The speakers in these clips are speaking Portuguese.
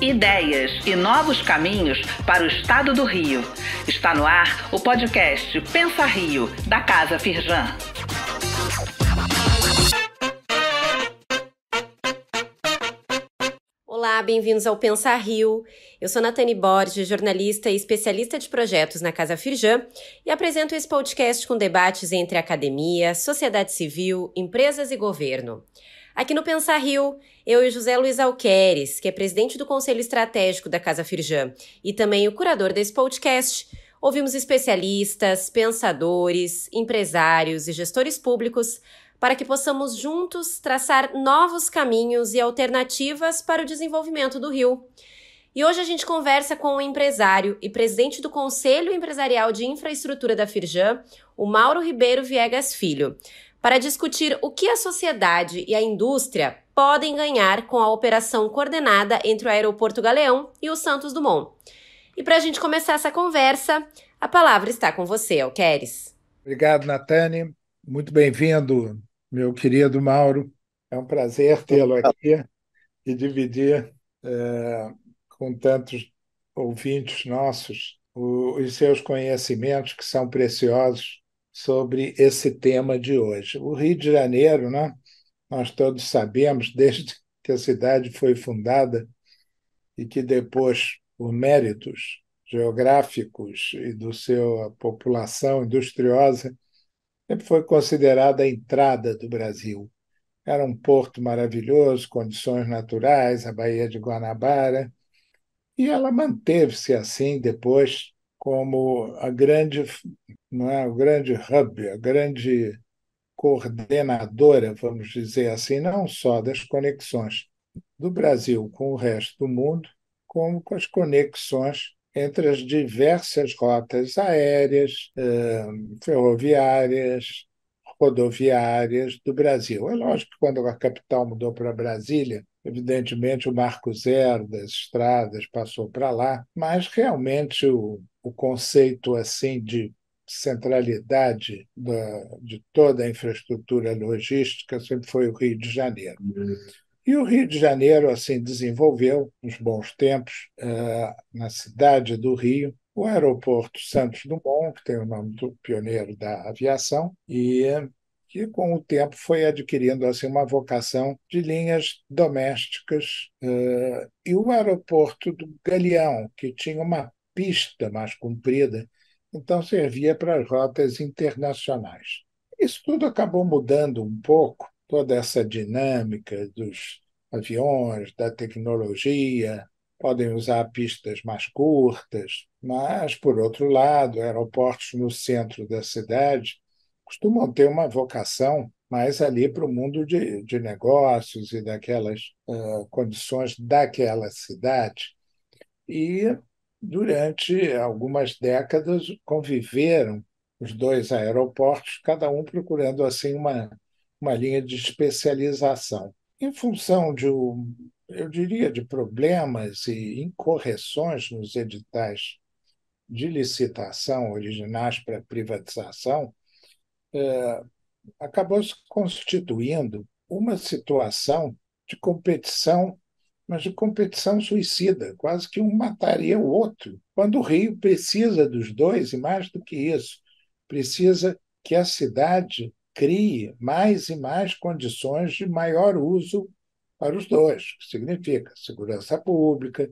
ideias e novos caminhos para o estado do Rio. Está no ar o podcast Pensa Rio, da Casa Firjan. Olá, bem-vindos ao Pensa Rio. Eu sou Nathani Borges, jornalista e especialista de projetos na Casa Firjan e apresento esse podcast com debates entre academia, sociedade civil, empresas e governo. Aqui no Pensa Rio, eu e José Luiz Alqueres, que é presidente do Conselho Estratégico da Casa Firjan e também o curador desse podcast, ouvimos especialistas, pensadores, empresários e gestores públicos para que possamos juntos traçar novos caminhos e alternativas para o desenvolvimento do Rio. E hoje a gente conversa com o empresário e presidente do Conselho Empresarial de Infraestrutura da Firjan, o Mauro Ribeiro Viegas Filho, para discutir o que a sociedade e a indústria podem ganhar com a operação coordenada entre o Aeroporto Galeão e o Santos Dumont. E para a gente começar essa conversa, a palavra está com você, Alqueres. Obrigado, Nathani. Muito bem-vindo, meu querido Mauro. É um prazer tê-lo aqui e dividir com tantos ouvintes nossos os seus conhecimentos, que são preciosos, sobre esse tema de hoje. O Rio de Janeiro, né? Nós todos sabemos, desde que a cidade foi fundada e que depois, por méritos geográficos e da sua população industriosa, sempre foi considerada a entrada do Brasil. Era um porto maravilhoso, condições naturais, a Baía de Guanabara, e ela manteve-se assim depois como a grande, não é, o grande hub, a grande coordenadora, vamos dizer assim, não só das conexões do Brasil com o resto do mundo, como com as conexões entre as diversas rotas aéreas, ferroviárias, rodoviárias do Brasil. É lógico que quando a capital mudou para Brasília, evidentemente o marco zero das estradas passou para lá, mas realmente o conceito assim de centralidade de toda a infraestrutura logística sempre foi o Rio de Janeiro. E o Rio de Janeiro assim desenvolveu, nos bons tempos, na cidade do Rio, o aeroporto Santos Dumont, que tem o nome do pioneiro da aviação, e que com o tempo foi adquirindo assim uma vocação de linhas domésticas, e o aeroporto do Galeão, que tinha uma pista mais comprida, então servia para as rotas internacionais. Isso tudo acabou mudando um pouco, toda essa dinâmica dos aviões, da tecnologia, podem usar pistas mais curtas, mas, por outro lado, aeroportos no centro da cidade costumam ter uma vocação mais ali para o mundo de negócios e daquelas condições daquela cidade. E, durante algumas décadas, conviveram os dois aeroportos, cada um procurando assim uma linha de especialização. Em função eu diria, de problemas e incorreções nos editais de licitação originais para privatização, acabou se constituindo uma situação de competição, mas de competição suicida, quase que um mataria o outro, quando o Rio precisa dos dois, e mais do que isso, precisa que a cidade crie mais e mais condições de maior uso para os dois, que significa segurança pública,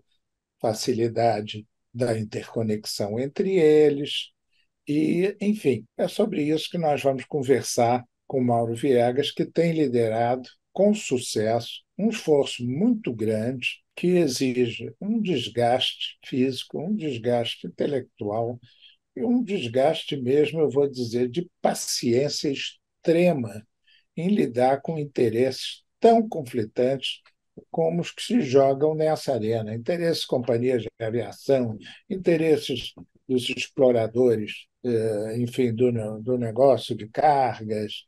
facilidade da interconexão entre eles, e, enfim, é sobre isso que nós vamos conversar com Mauro Viegas, que tem liderado com sucesso um esforço muito grande que exige um desgaste físico, um desgaste intelectual e um desgaste mesmo, eu vou dizer, de paciência extrema em lidar com interesses tão conflitantes como os que se jogam nessa arena. Interesses de companhias de aviação, interesses dos exploradores, enfim, do negócio de cargas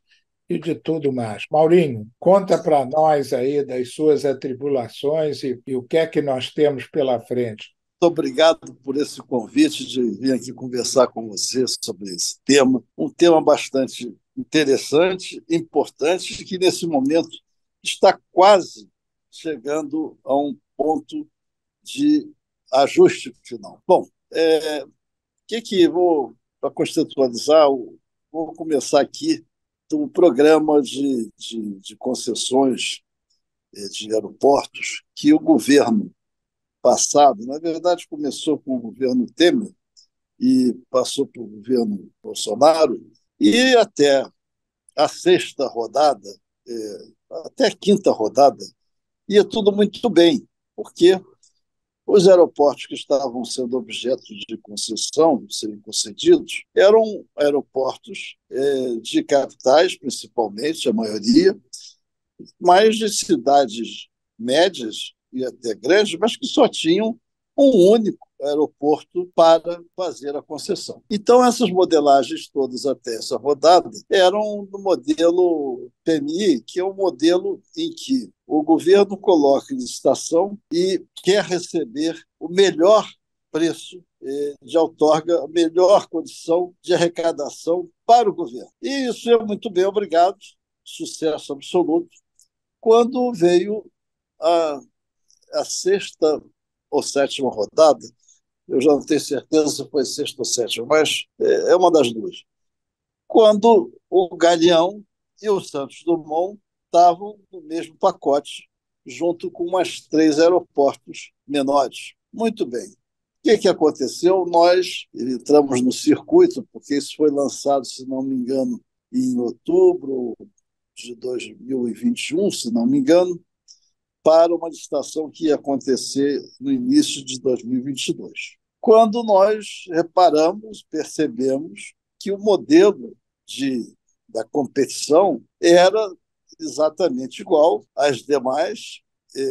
e de tudo mais. Maurinho, conta para nós aí das suas atribulações e o que é que nós temos pela frente. Muito obrigado por esse convite de vir aqui conversar com você sobre esse tema, um tema bastante interessante, importante, que nesse momento está quase chegando a um ponto de ajuste final. Bom, vou, para contextualizar, vou começar aqui do programa de concessões de aeroportos que o governo passado, na verdade, começou com o governo Temer e passou para o governo Bolsonaro, e até a sexta rodada, até a quinta rodada, ia tudo muito bem, porque os aeroportos que estavam sendo objeto de concessão, serem concedidos, eram aeroportos de capitais, principalmente, a maioria, mas de cidades médias e até grandes, mas que só tinham um único aeroporto para fazer a concessão. Então, essas modelagens todas até essa rodada eram do modelo PMI, que é um modelo em que o governo coloca em licitação e quer receber o melhor preço de outorga, a melhor condição de arrecadação para o governo. E isso é muito bem, obrigado, sucesso absoluto. Quando veio a sexta ou sétima rodada, eu já não tenho certeza se foi sexta ou sétima, mas é uma das duas. Quando o Galeão e o Santos Dumont estavam no mesmo pacote, junto com mais 3 aeroportos menores. Muito bem. O que aconteceu? Nós entramos no circuito, porque isso foi lançado, se não me engano, em outubro de 2021, se não me engano, para uma licitação que ia acontecer no início de 2022. Quando nós reparamos, percebemos que o modelo da competição era exatamente igual às demais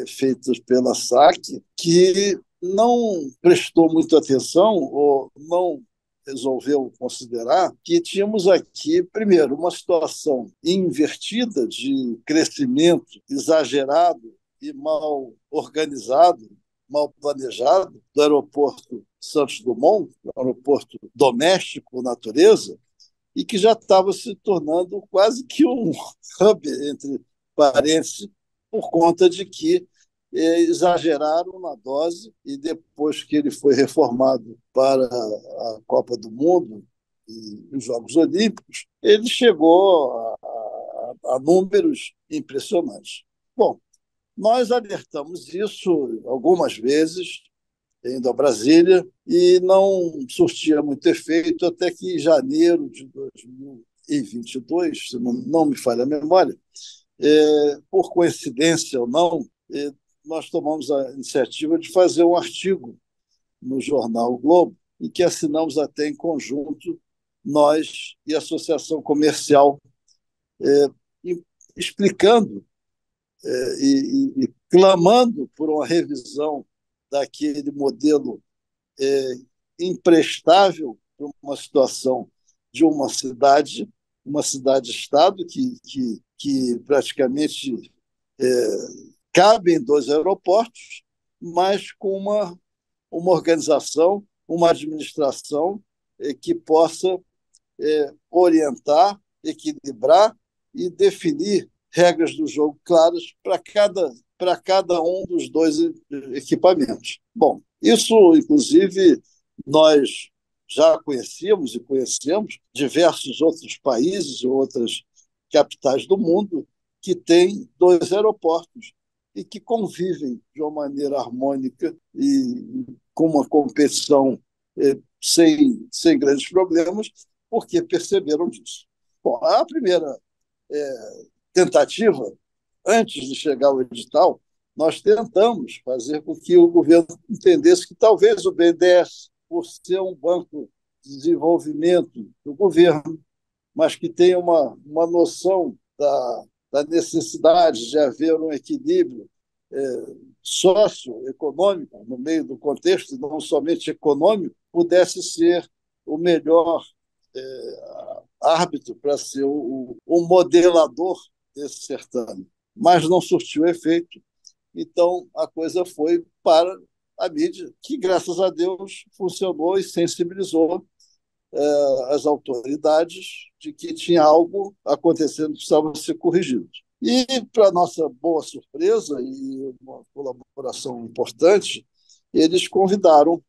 feitas pela SAC, que não prestou muita atenção ou não resolveu considerar que tínhamos aqui, primeiro, uma situação invertida de crescimento exagerado e mal organizado, mal planejado do aeroporto Santos Dumont, um aeroporto doméstico por natureza, e que já estava se tornando quase que um hub, entre parênteses, por conta de que exageraram na dose, e depois que ele foi reformado para a Copa do Mundo e os Jogos Olímpicos, ele chegou a números impressionantes. Bom, nós alertamos isso algumas vezes, indo a Brasília, e não surtia muito efeito, até que em janeiro de 2022, se não me falha a memória, por coincidência ou não, nós tomamos a iniciativa de fazer um artigo no jornal O Globo, em que assinamos até em conjunto, nós e a Associação Comercial, explicando e clamando por uma revisão daquele modelo imprestável para uma situação de uma cidade-estado que praticamente cabe em 2 aeroportos, mas com uma organização, uma administração que possa orientar, equilibrar e definir regras do jogo claras para cada um dos 2 equipamentos. Bom, isso, inclusive, nós já conhecíamos e conhecemos diversos outros países ou outras capitais do mundo que têm 2 aeroportos e que convivem de uma maneira harmônica e com uma competição sem grandes problemas, porque perceberam disso. Bom, a primeira tentativa, antes de chegar ao edital, nós tentamos fazer com que o governo entendesse que talvez o BNDES, por ser um banco de desenvolvimento do governo, mas que tenha uma noção da necessidade de haver um equilíbrio socioeconômico no meio do contexto, não somente econômico, pudesse ser o melhor árbitro para ser o modelador desse certame. Mas não surtiu efeito, então a coisa foi para a mídia, que, graças a Deus, funcionou e sensibilizou as autoridades de que tinha algo acontecendo que precisava ser corrigido. E, para nossa boa surpresa e uma colaboração importante, eles convidaram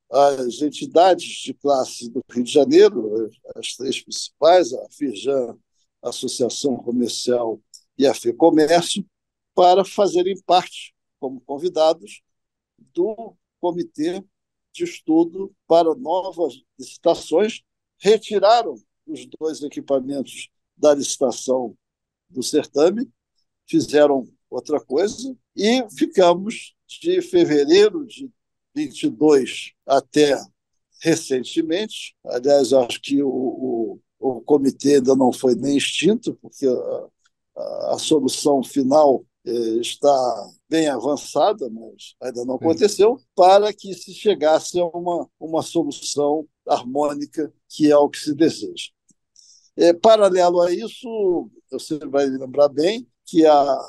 as entidades de classe do Rio de Janeiro, as três principais, a Firjan, a Associação Comercial e a FEComércio, para fazerem parte, como convidados, do Comitê de Estudo para Novas Licitações. Retiraram os dois equipamentos da licitação do certame, fizeram outra coisa e ficamos de fevereiro de 22 até recentemente. Aliás, acho que o comitê ainda não foi nem extinto, porque a solução final está bem avançada, mas ainda não aconteceu, para que se chegasse a uma solução harmônica, que é o que se deseja. Paralelo a isso, você vai lembrar bem que a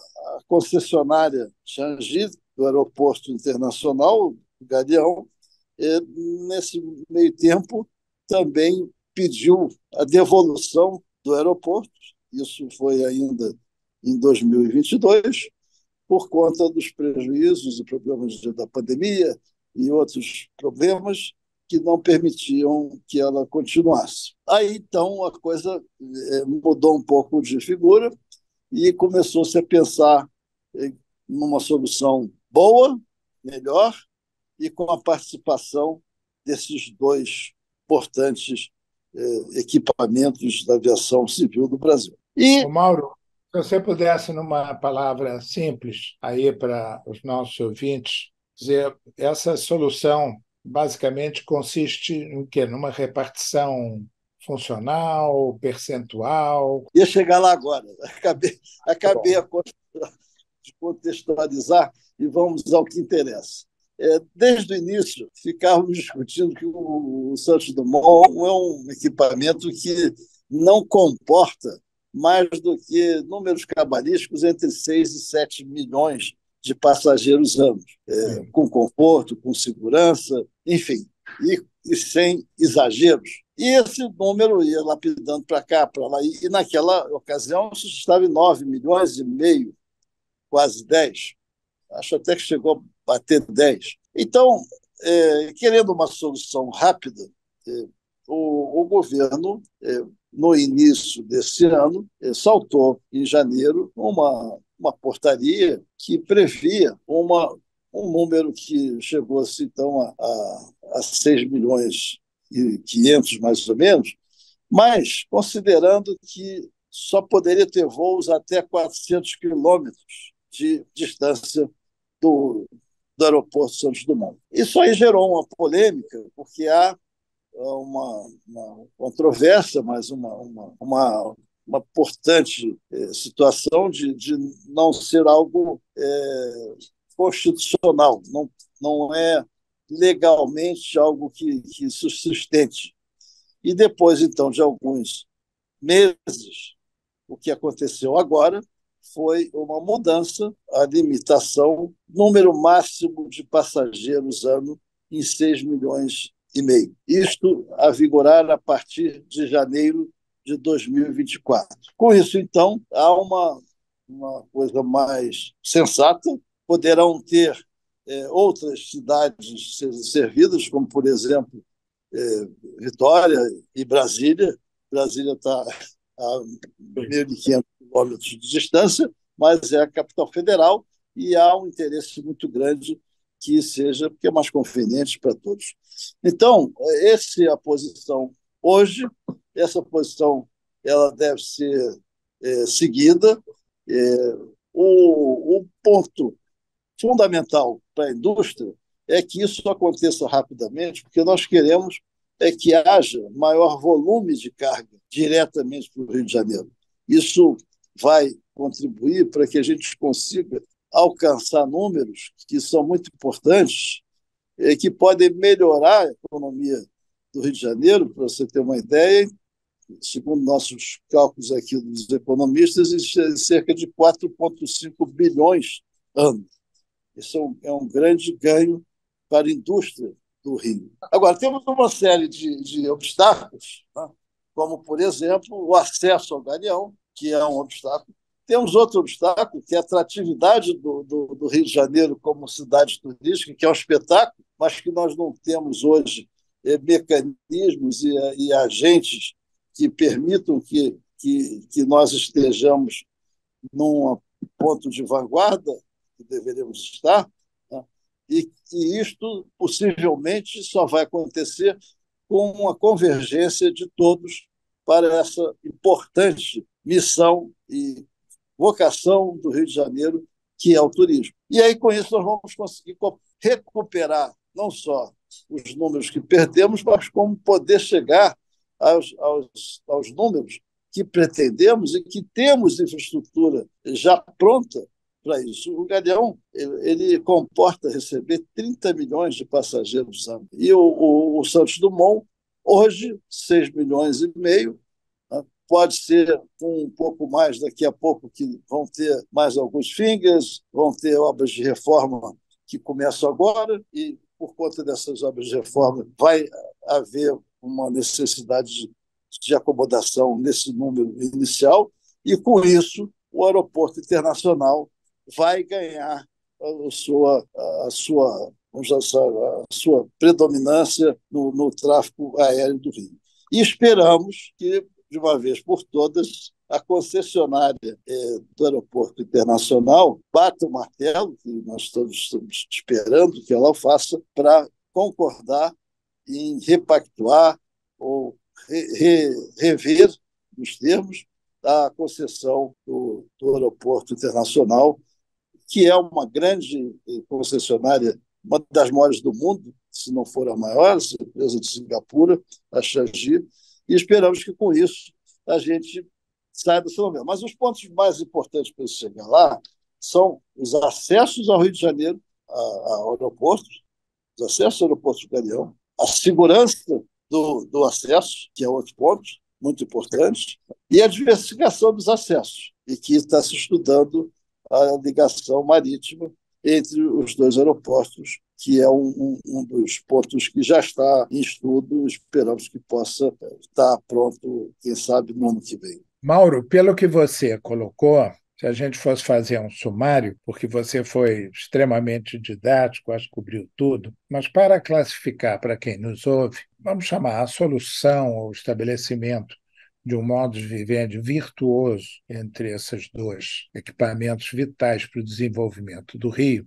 concessionária Changi, do Aeroporto Internacional do Galeão, nesse meio tempo, também pediu a devolução do aeroporto. Isso foi ainda em 2022, por conta dos prejuízos e problemas da pandemia e outros problemas que não permitiam que ela continuasse. Aí, então, a coisa mudou um pouco de figura e começou-se a pensar numa solução boa, melhor, e com a participação desses dois importantes equipamentos da aviação civil do Brasil. Ô Mauro, se você pudesse, numa palavra simples, aí para os nossos ouvintes, dizer, essa solução basicamente consiste em quê? Numa repartição funcional, percentual? Ia chegar lá agora. Acabei de contextualizar e vamos ao que interessa. Desde o início, ficávamos discutindo que o Santos Dumont é um equipamento que não comporta mais do que números cabalísticos entre 6 e 7 milhões de passageiros anos, com conforto, com segurança, enfim, e sem exageros. E esse número ia lapidando para cá, para lá, e naquela ocasião isso estava em 9 milhões e meio, quase 10. Acho até que chegou a bater 10. Então, querendo uma solução rápida, o governo, no início desse ano, saltou em janeiro uma portaria que previa um número que chegou-se então a 6 milhões e 500, mais ou menos, mas considerando que só poderia ter voos até 400 quilômetros de distância do aeroporto Santos Dumont. Isso aí gerou uma polêmica, porque há uma controvérsia, mas uma importante situação de não ser algo constitucional, não é legalmente algo que se sustente. E depois, então, de alguns meses, o que aconteceu agora foi uma mudança, a limitação, número máximo de passageiros ano em 6 milhões e meio. Isto a vigorar a partir de janeiro de 2024. Com isso, então, há uma coisa mais sensata, poderão ter outras cidades servidas, como, por exemplo, Vitória e Brasília. Brasília está a 1.500 quilômetros de distância, mas é a capital federal e há um interesse muito grande que seja, porque é mais conveniente para todos. Então, essa é a posição hoje, essa posição ela deve ser seguida. O ponto fundamental para a indústria é que isso aconteça rapidamente, porque nós queremos que haja maior volume de carga diretamente para o Rio de Janeiro. Isso vai contribuir para que a gente consiga alcançar números que são muito importantes, que podem melhorar a economia do Rio de Janeiro. Para você ter uma ideia, segundo nossos cálculos aqui dos economistas, existe cerca de 4,5 bilhões ano. Isso é um grande ganho para a indústria do Rio. Agora, temos uma série de obstáculos, né? Como, por exemplo, o acesso ao Galeão, que é um obstáculo. Temos outro obstáculo, que é a atratividade do Rio de Janeiro como cidade turística, que é um espetáculo, mas que nós não temos hoje mecanismos e agentes que permitam que nós estejamos num ponto de vanguarda, que deveríamos estar, né? E isto possivelmente só vai acontecer com uma convergência de todos para essa importante missão e vocação do Rio de Janeiro, que é o turismo. E aí, com isso, nós vamos conseguir recuperar não só os números que perdemos, mas como poder chegar aos números que pretendemos e que temos infraestrutura já pronta para isso. O Galeão ele comporta receber 30 milhões de passageiros ano. E o Santos Dumont, hoje, 6 milhões e meio, né? Pode ser um pouco mais daqui a pouco, que vão ter mais alguns fingers, vão ter obras de reforma que começam agora, e por conta dessas obras de reforma vai haver uma necessidade de acomodação nesse número inicial, e com isso o aeroporto internacional vai ganhar a sua predominância no tráfego aéreo do Rio. E esperamos que, de uma vez por todas, a concessionária do aeroporto internacional bata o martelo, que nós todos estamos esperando que ela faça, para concordar em repactuar ou rever os termos da concessão do aeroporto internacional, que é uma grande concessionária, uma das maiores do mundo, se não for a maior, a empresa de Singapura, a Changi, e esperamos que com isso a gente saia do fenômeno. Mas os pontos mais importantes para chegar lá são os acessos ao Rio de Janeiro, a aeroportos, os acessos ao aeroporto do Galeão, a segurança do acesso, que é outro ponto muito importante, e a diversificação dos acessos, e que está se estudando a ligação marítima entre os dois aeroportos, que é um dos pontos que já está em estudo, esperamos que possa estar pronto, quem sabe, no ano que vem. Mauro, pelo que você colocou, se a gente fosse fazer um sumário, porque você foi extremamente didático, acho que cobriu tudo, mas para classificar para quem nos ouve, vamos chamar a solução ou estabelecimento de um modo de vivendi virtuoso entre esses dois equipamentos vitais para o desenvolvimento do Rio,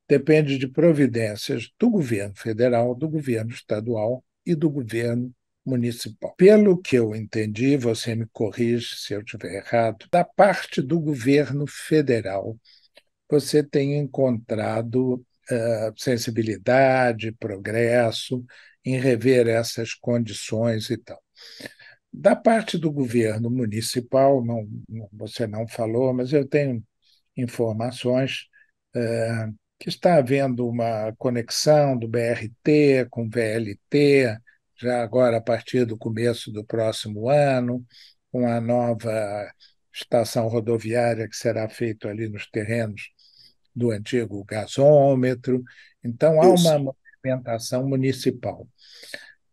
depende de providências do governo federal, do governo estadual e do governo municipal. Pelo que eu entendi, você me corrige se eu estiver errado, da parte do governo federal, você tem encontrado sensibilidade, progresso em rever essas condições e tal. Da parte do governo municipal, você não falou, mas eu tenho informações que está havendo uma conexão do BRT com o VLT, já agora a partir do começo do próximo ano, com a nova estação rodoviária que será feita ali nos terrenos do antigo gasômetro. Então, há uma movimentação municipal.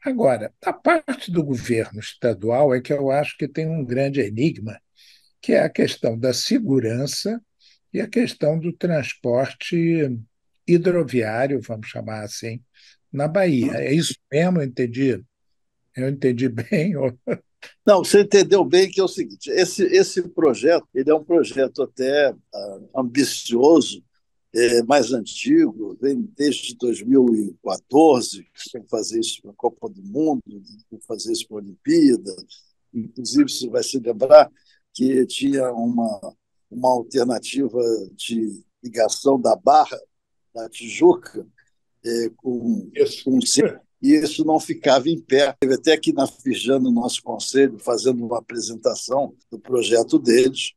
Agora, a parte do governo estadual é que eu acho que tem um grande enigma, que é a questão da segurança e a questão do transporte hidroviário, vamos chamar assim, na Bahia. É isso mesmo? Eu entendi bem? Não, você entendeu bem que é o seguinte, esse projeto ele é um projeto até ambicioso, mais antigo, vem desde 2014, tem que fazer isso para a Copa do Mundo, tem que fazer isso para a Olimpíada. Inclusive, você vai se lembrar que tinha uma alternativa de ligação da Barra, da Tijuca, com e isso não ficava em pé. Teve até aqui na Firjan, no nosso conselho, fazendo uma apresentação do projeto deles.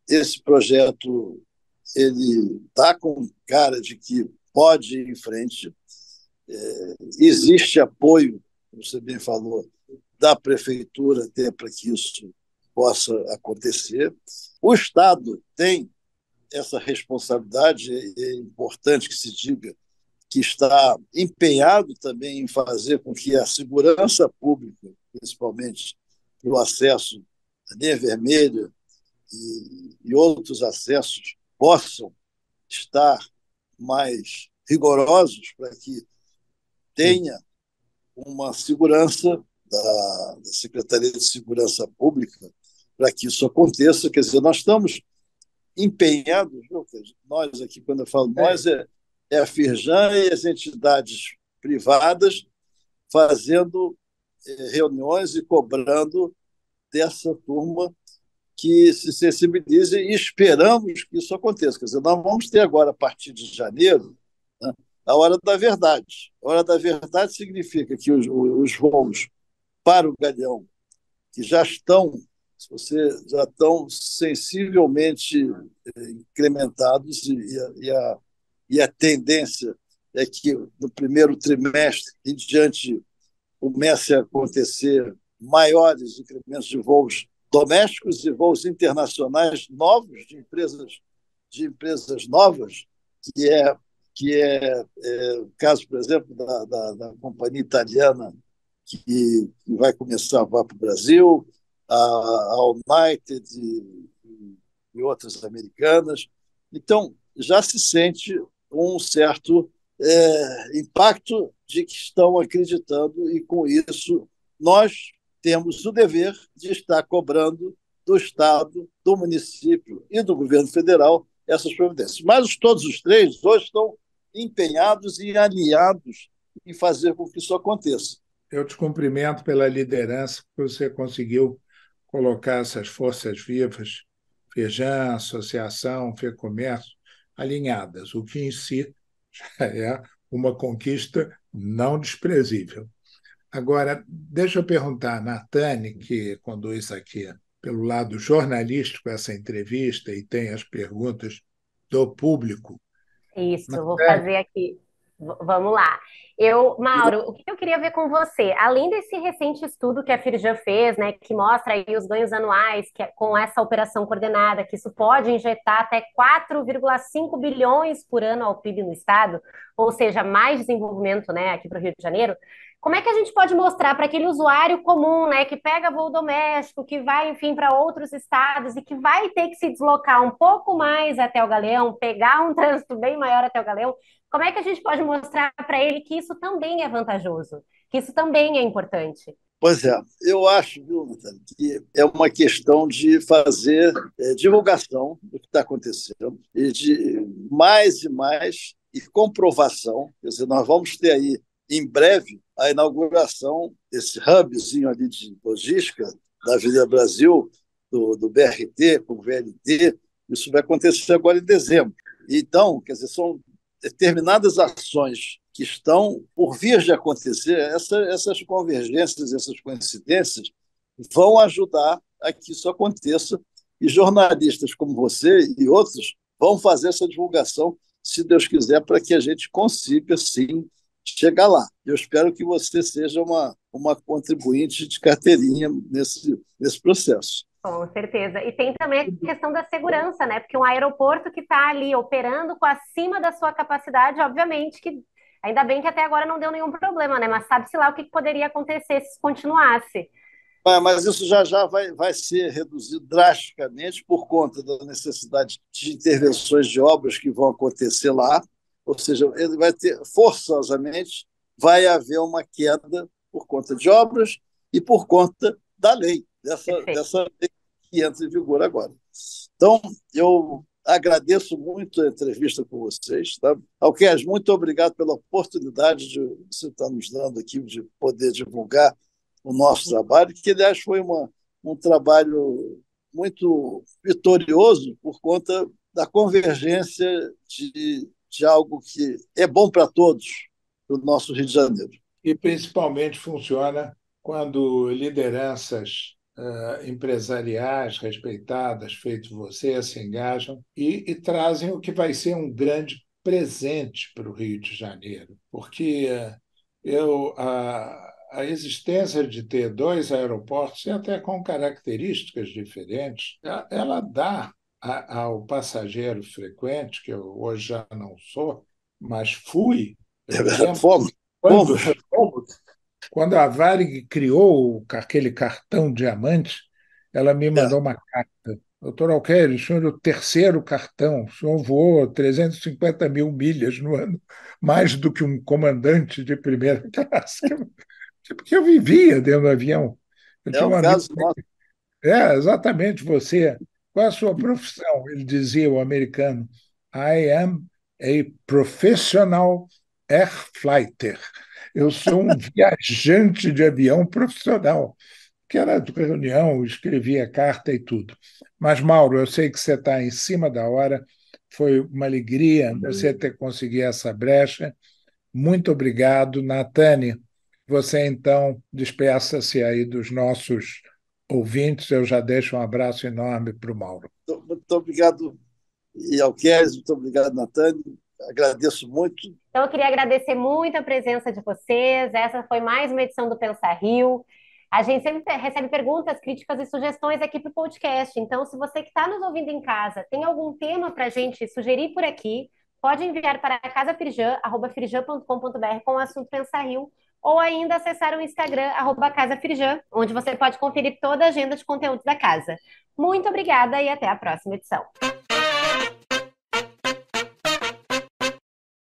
Esse projeto ele está com cara de que pode ir em frente. Existe apoio, como você bem falou, da prefeitura até para que isso possa acontecer. O Estado tem essa responsabilidade, é importante que se diga que está empenhado também em fazer com que a segurança pública, principalmente o acesso à linha vermelha e outros acessos possam estar mais rigorosos para que tenha uma segurança da Secretaria de Segurança Pública para que isso aconteça. Quer dizer, nós estamos empenhados, viu? Nós aqui, quando eu falo nós, é a Firjan e as entidades privadas fazendo reuniões e cobrando dessa turma que se sensibilize e esperamos que isso aconteça. Quer dizer, nós vamos ter agora, a partir de janeiro, né, a hora da verdade. A hora da verdade significa que os voos para o Galeão, que já estão, se você já estão sensivelmente incrementados, e a tendência é que no primeiro trimestre em diante comece a acontecer maiores incrementos de voos domésticos e voos internacionais novos de empresas novas, que é o caso, por exemplo, da companhia italiana que vai começar a voar para o Brasil, a United e outras americanas. Então, já se sente um certo impacto de que estão acreditando, e com isso nós temos o dever de estar cobrando do Estado, do município e do governo federal essas providências. Mas todos os três hoje estão empenhados e alinhados em fazer com que isso aconteça. Eu te cumprimento pela liderança que você conseguiu colocar essas forças vivas, Firjan, Associação, FEComércio, alinhadas, o que em si já é uma conquista não desprezível. Agora, deixa eu perguntar à Natane, que conduz aqui pelo lado jornalístico essa entrevista e tem as perguntas do público. Isso, Natane, vou fazer aqui. Vamos lá. Mauro, o que eu queria ver com você? Além desse recente estudo que a Firjan fez, né, que mostra aí os ganhos anuais com essa operação coordenada, que isso pode injetar até 4,5 bilhões por ano ao PIB no estado, ou seja, mais desenvolvimento, né, aqui para o Rio de Janeiro. Como é que a gente pode mostrar para aquele usuário comum, né, que pega voo doméstico, que vai, enfim, para outros estados e que vai ter que se deslocar um pouco mais até o Galeão, pegar um trânsito bem maior até o Galeão, como é que a gente pode mostrar para ele que isso também é vantajoso, que isso também é importante? Pois é, eu acho, viu, Natália, que é uma questão de fazer divulgação do que está acontecendo e de mais e mais e comprovação. Quer dizer, nós vamos ter aí, em breve, a inauguração desse hubzinho ali de logística da Avenida Brasil, do BRT com o VLT. Isso vai acontecer agora em dezembro. Então, quer dizer, são determinadas ações que estão por vir de acontecer. Essas convergências, essas coincidências vão ajudar a que isso aconteça, e jornalistas como você e outros vão fazer essa divulgação, se Deus quiser, para que a gente consiga, sim, chegar lá. Eu espero que você seja uma contribuinte de carteirinha nesse processo. Com certeza. E tem também a questão da segurança, né? Porque um aeroporto que está ali operando com acima da sua capacidade, obviamente que, ainda bem que até agora não deu nenhum problema, né? Mas sabe-se lá o que poderia acontecer se continuasse. Mas isso já vai ser reduzido drasticamente por conta da necessidade de intervenções de obras que vão acontecer lá. Ou seja, ele vai ter, forçosamente, vai haver uma queda por conta de obras e por conta da lei, dessa lei que entra em vigor agora. Então, eu agradeço muito a entrevista com vocês. Tá? Alqueires, muito obrigado pela oportunidade de você estar nos dando aqui, de poder divulgar o nosso trabalho, que, aliás, foi um trabalho muito vitorioso por conta da convergência de algo que é bom para todos, para o nosso Rio de Janeiro. E principalmente funciona quando lideranças empresariais respeitadas, feito você, se engajam e trazem o que vai ser um grande presente para o Rio de Janeiro. Porque a existência de ter dois aeroportos, e até com características diferentes, ela dá ao passageiro frequente, que eu hoje já não sou, mas fui. Fomos. Quando a Varig criou aquele cartão diamante, ela me mandou uma carta Doutor Alqueires, o senhor é o terceiro cartão, o senhor voou 350 mil milhas no ano, mais do que um comandante de primeira classe, porque eu vivia dentro do avião. Eu É tinha um um amigo. caso nosso. Exatamente você. Qual é a sua profissão? Ele dizia, o americano, I am a professional air fighter. Eu sou um viajante de avião profissional, que era de reunião, escrevia carta e tudo. Mas, Mauro, eu sei que você está em cima da hora. Foi uma alegria você ter conseguido essa brecha. Muito obrigado, Natane. Você, então, despeça-se aí dos nossos ouvintes. Eu já deixo um abraço enorme para o Mauro. Muito obrigado, Alqueres, muito obrigado, Natane. Agradeço muito. Então, eu queria agradecer muito a presença de vocês. Essa foi mais uma edição do Pensar Rio. A gente sempre recebe perguntas, críticas e sugestões aqui para o podcast. Então, se você que está nos ouvindo em casa tem algum tema para a gente sugerir por aqui, pode enviar para casafirjan@firjan.com.br com o assunto Pensar Rio, ou ainda acessar o Instagram, @casafirjan, onde você pode conferir toda a agenda de conteúdos da casa. Muito obrigada e até a próxima edição.